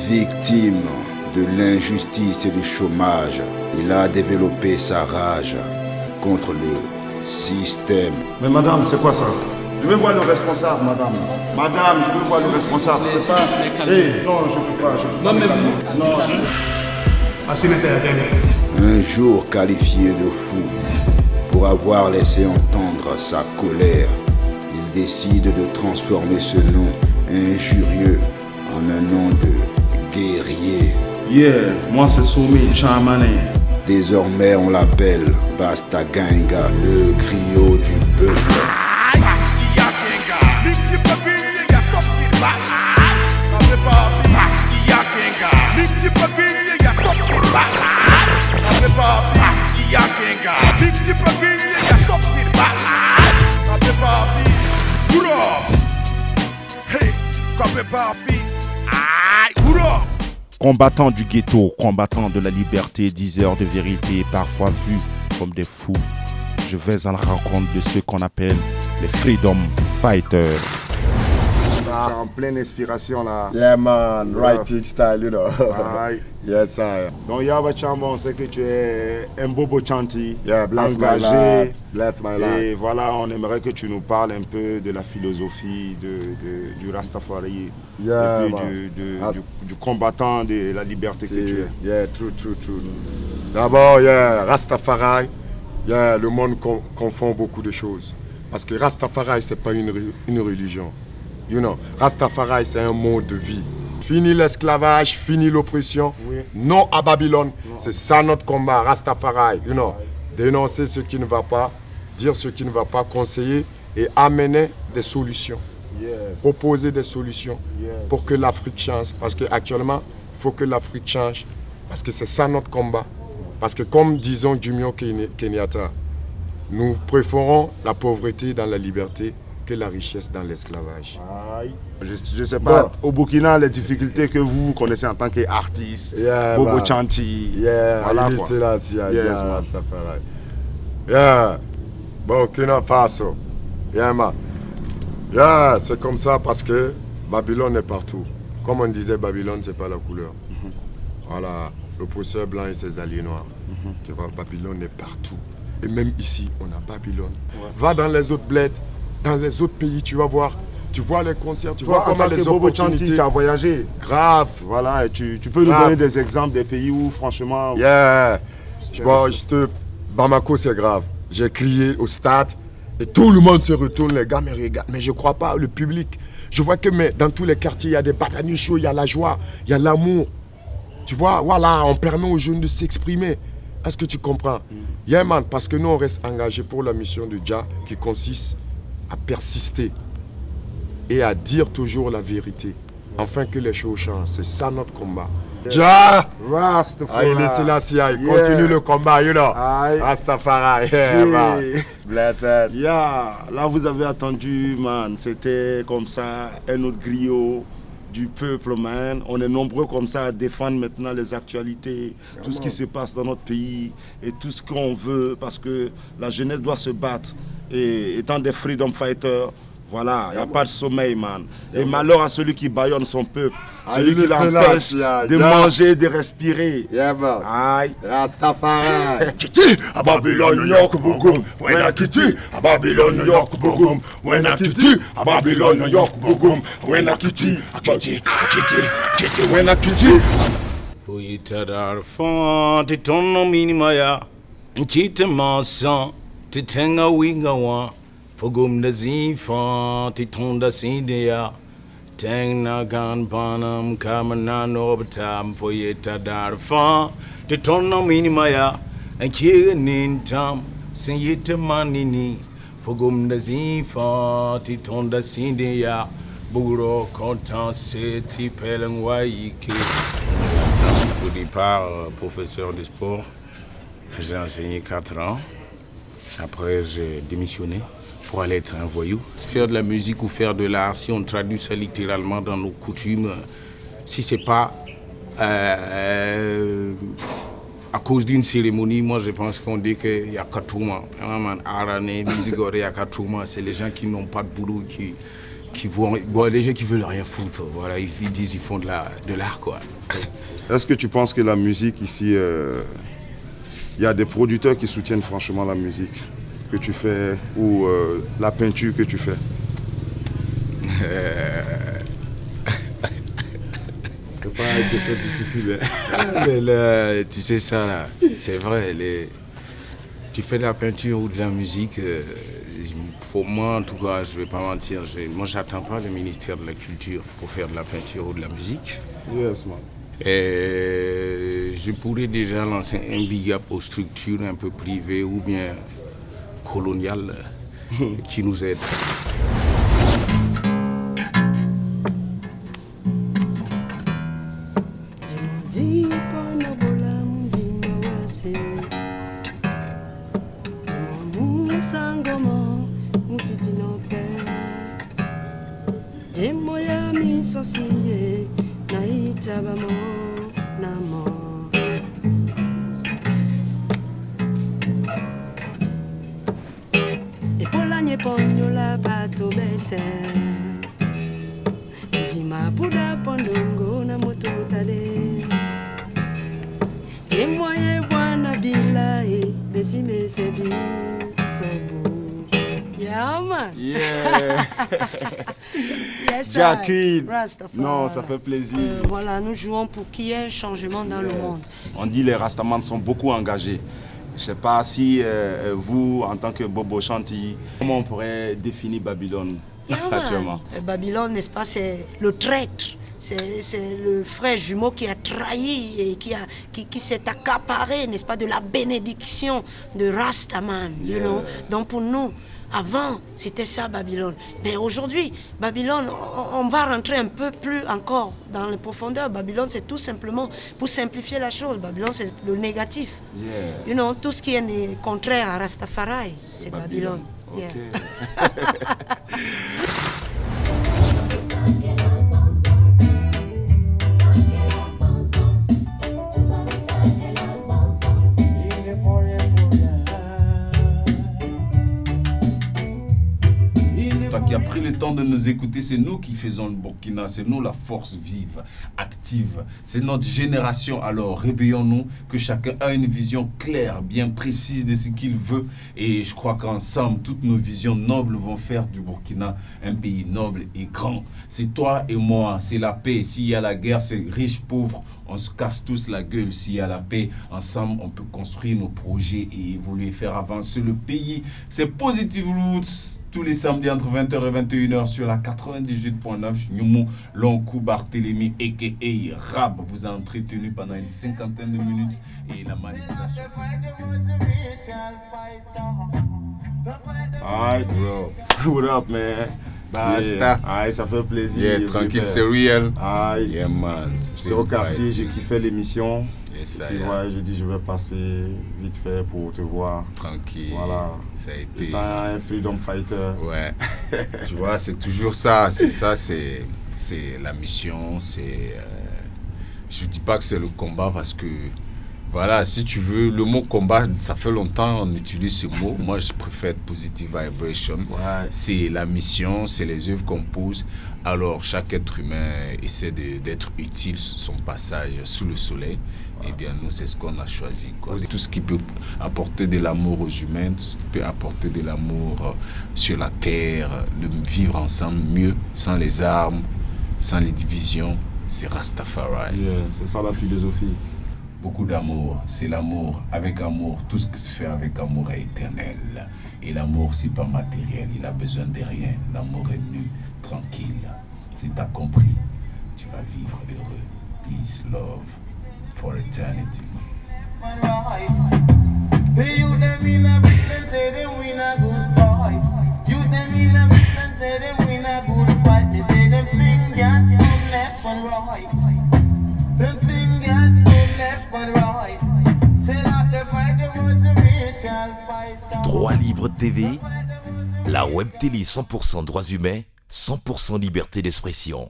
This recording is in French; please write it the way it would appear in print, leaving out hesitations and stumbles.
Victime de l'injustice et du chômage, il a développé sa rage contre le système. Mais madame, c'est quoi ça? Je veux voir le responsable, madame. Madame, je veux voir le responsable. C'est pas... non, je ne peux pas. Non, mais vous... Non, Un jour qualifié de fou, pour avoir laissé entendre sa colère, il décide de transformer ce nom injurieux en un nom de guerrier. Yeah, moi c'est Soumi Chamane. Désormais on l'appelle Basta Ganga, le griot du peuple. Combattants du ghetto, combattants de la liberté, diseurs de vérité, parfois vus comme des fous, je vais à la rencontre de ceux qu'on appelle les Freedom Fighters. En pleine inspiration là. Yeah man, writing style, you know. Aye. Yes, I am. Donc Yaba Chamba, on sait que tu es un bobo chanty, Yeah, bless my engagé. lad. Bless my lad. Et voilà, on aimerait que tu nous parles un peu de la philosophie du Rastafari, Yeah, et puis man. du combattant de la liberté que tu es. Yeah, true. D'abord, yeah, Rastafari, yeah, le monde confond beaucoup de choses. Parce que Rastafari, c'est pas une religion. You know, Rastafari, c'est un mode de vie. Fini l'esclavage, fini l'oppression. Oui. Non à Babylone. C'est ça notre combat, Rastafari. You know, dénoncer ce qui ne va pas, dire ce qui ne va pas, conseiller et amener des solutions. Yes. Proposer des solutions pour que l'Afrique change. Parce qu'actuellement, il faut que l'Afrique change. Parce que c'est ça notre combat. Parce que comme disons Jomo Kenyatta, nous préférons la pauvreté dans la liberté que la richesse dans l'esclavage. Je ne sais pas, au Burkina, les difficultés que vous connaissez en tant qu'artiste, Yeah, Bobo man. Chanty, Yeah, voilà Haïlé quoi. Sélassie, Yes, yeah, man. Rastafari. Yeah, Burkina Faso. Yeah, man. Yeah, c'est comme ça parce que Babylone est partout. Comme on disait, Babylone, c'est pas la couleur. Voilà, l'oppresseur blanc et ses alliés noirs. Tu vois, Babylone est partout. Et même ici, on a Babylone. Va dans les autres bleds, dans les autres pays, tu vas voir. Tu vois les concerts, tu vois Toi, en comment tant les que Bobo Chanty, opportunités. tu as voyagé. Grave. Voilà, et tu peux nous Grave. donner des exemples des pays où, franchement... Yeah. Bon, Bamako, c'est grave. J'ai crié au stade et tout le monde se retourne, les gars me regardent. Mais je ne crois pas, le public. Je vois que dans tous les quartiers, il y a des batanis chauds, il y a la joie, il y a l'amour. Tu vois, voilà, on permet aux jeunes de s'exprimer. Est-ce que tu comprends? Yeah, man, parce que nous, on reste engagés pour la mission de Jah qui consiste à persister et à dire toujours la vérité, afin que les choses changent. C'est ça notre combat. Jah! Rastafari. Haïlé Sélassie, continue le combat, you know. Aye. Rastafari, yeah, man. Blessed. Yeah, là vous avez attendu, man. C'était comme ça, un autre griot du peuple, man. On est nombreux comme ça à défendre maintenant les actualités, tout ce qui se passe dans notre pays et tout ce qu'on veut, parce que la jeunesse doit se battre. Et étant des freedom fighters, voilà, il n'y a pas de sommeil, man. Et malheur à celui qui bâillonne son peuple, celui qui l'empêche de manger, de respirer. Yeah, man. Aïe. Rastafari. Kiti à Babylone, New York, Bougum. When I Kiti à Babylone, New York, Bougum. When I Kiti à Babylone, New York, Bougum. When I Kiti, when I Kiti. Fuitadar fon ti tono minimaya nchite masan ti tenga winga wa fogum da zifon ti tonda sindia tengna gan banam kamana nobatam fuitadar fon ti tono minimaya nchige nintam sinyite manini fogum da zifon ti tonda sindia buro content c'est pelengwaiki. Au départ, professeur de sport, j'ai enseigné 4 ans. Après, j'ai démissionné pour aller être un voyou. Faire de la musique ou faire de l'art, si on traduit ça littéralement dans nos coutumes, si c'est pas à cause d'une cérémonie, moi je pense qu'on dit qu'il y a Katouma. C'est les gens qui n'ont pas de boulot, les gens qui veulent rien foutre, voilà, ils disent qu'ils font de l'art, quoi. Est-ce que tu penses que la musique ici, il y a des producteurs qui soutiennent franchement la musique que tu fais ou la peinture que tu fais? C'est pas une question difficile. Mais là, tu sais ça, là, c'est vrai, tu fais de la peinture ou de la musique, pour moi, en tout cas, je vais pas mentir, moi, j'attends pas le ministère de la Culture pour faire de la peinture ou de la musique. Yes, man. Et je pourrais déjà lancer un big up aux structures un peu privées ou bien coloniales qui nous aident. Jacqueline. Non, ça fait plaisir. Voilà, nous jouons pour qu'il y ait un changement dans le monde. On dit les Rastamans sont beaucoup engagés. Je ne sais pas si vous, en tant que Bobo Chanti, comment on pourrait définir Babylone actuellement? Babylone, n'est-ce pas, c'est le traître. C'est le frère jumeau qui a trahi et qui s'est accaparé, n'est-ce pas, de la bénédiction de Rastaman. You know? Donc pour nous, avant, c'était ça Babylone. Mais aujourd'hui, Babylone, on va rentrer un peu plus encore dans les profondeurs. Babylone, c'est tout simplement, pour simplifier la chose, Babylone, c'est le négatif. You know, tout ce qui est contraire à Rastafari, c'est Babylone. Okay. Qui a pris le temps de nous écouter, c'est nous qui faisons le Burkina, c'est nous la force vive, active, c'est notre génération. Alors réveillons-nous, que chacun a une vision claire, bien précise de ce qu'il veut, et je crois qu'ensemble, toutes nos visions nobles vont faire du Burkina un pays noble et grand. C'est toi et moi, c'est la paix. S'il y a la guerre, c'est riche, pauvre, on se casse tous la gueule. S'il y a la paix, ensemble, on peut construire nos projets et évoluer, faire avancer le pays. C'est Positive Roots, tous les samedis entre 20h et 21h sur la 98.9. Nyumu Lonkou Barthélémy, a.k.a. Rab, vous a entretenu pendant une cinquantaine de minutes et la manipulation. Alright, bro. What up, man? Basta. Yeah. Aïe, ça fait plaisir. Yeah, tranquille, c'est real. Aïe. Yeah, man. J'étais au quartier, j'ai kiffé l'émission. Yes, et puis, ouais, je dis, je vais passer vite fait pour te voir. Tranquille. Voilà. Ça a été. T'es un freedom fighter. Ouais. Tu vois, c'est toujours ça. C'est ça, c'est la mission. C'est. Je dis pas que c'est le combat parce que. Voilà, si tu veux, le mot combat, ça fait longtemps qu'on utilise ce mot. Moi, je préfère positive vibration. Ouais. C'est la mission, c'est les œuvres qu'on pose. Alors, chaque être humain essaie d'être utile sur son passage sous le soleil. Eh bien, nous, c'est ce qu'on a choisi, quoi. Tout ce qui peut apporter de l'amour aux humains, tout ce qui peut apporter de l'amour sur la terre, de vivre ensemble mieux, sans les armes, sans les divisions, c'est Rastafari. Yeah, c'est ça la philosophie. Beaucoup d'amour, c'est l'amour. Avec amour, tout ce qui se fait avec amour est éternel. Et l'amour, c'est pas matériel, il a besoin de rien. L'amour est nu, tranquille. Si t'as compris, tu vas vivre heureux. Peace, love, for eternity. Droit Libre TV, la web télé 100% droits humains, 100% liberté d'expression.